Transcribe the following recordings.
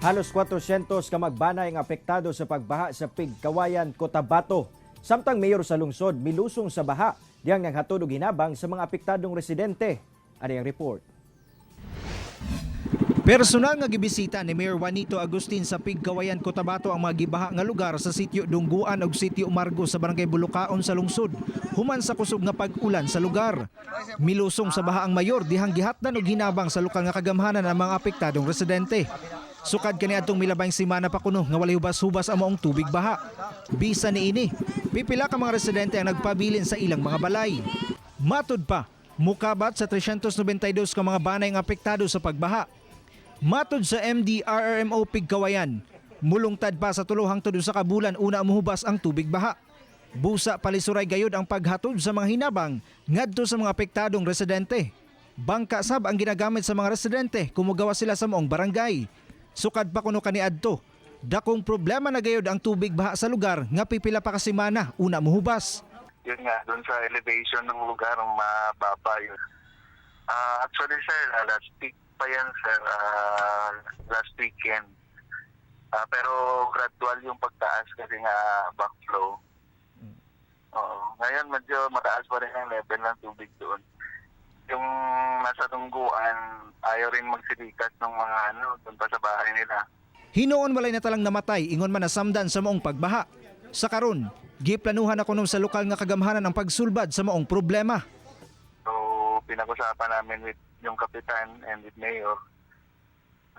Halos 400 ka magbanay ang apektado sa pagbaha sa Pigkawayan, Cotabato. Samtang mayor sa lungsod milusong sa baha, diyang naghatod og hinabang sa mga apektadong residente. Ano ang report? Personal nga gibisita ni Mayor Juanito Agustin sa Pigkawayan, Cotabato ang mga gibaha nga lugar sa sitio Dungguan ug sitio Umargo sa barangay Bulukaon sa lungsod. Human sa kusog nga pag-ulan sa lugar. Milusong sa baha ang mayor dihang gihatdan og hinabang sa lokal nga kagamhanan ang mga apektadong residente. Sukad kaniadtong milabang semana pa kuno nga walay hubas-hubas ang maong tubig baha. Bisa niini, pipila ka mga residente ang nagpabilin sa ilang mga balay. Matud pa, mukabat sa 392 ka mga banay nga apektado sa pagbaha. Matud sa MDRRMO Pigkawayan, mulungtad pa sa tulohang tudo sa kabulan una muhubas ang tubig baha. Busa palisuray gayud ang paghatod sa mga hinabang ngadto sa mga apektadong residente. Bangka sab ang ginagamit sa mga residente kumugawa sila sa maong barangay. Sukad pa kuno kaniadto, dakong problema na gayud ang tubig baha sa lugar nga pipila pa ka semana una muhubas. Yun nga, doon sa elevation ng lugar, mababa yun. Actually sir, last week pa yan sir, last weekend. Pero gradual yung pagtaas kasi nga backflow. Ngayon medyo mataas pa rin ang level ng tubig doon. Yung nasa Dungguan, ayaw rin magsilikas ng mga doon pa sa bahay nila. Hinoon walay na talang namatay ingon man nasamdan sa maong pagbaha. Sa karon, giplanuhan na kuno sa lokal nga kagamhanan ang pagsulbad sa maong problema. So pinag-usapan namin with yung kapitan and with mayor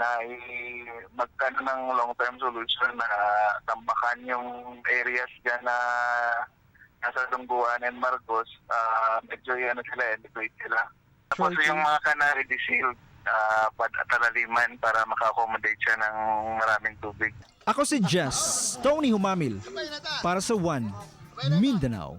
na magkano ng long-term solution na tambakan yung areas dyan na nasa Dungguan and Marcos, medyo evacuate sila. Tapos yung mga canary shield, patalaliman para maka-accommodate siya ng maraming tubig. Ako si Jess, Tony Humamil, para sa One Mindanao.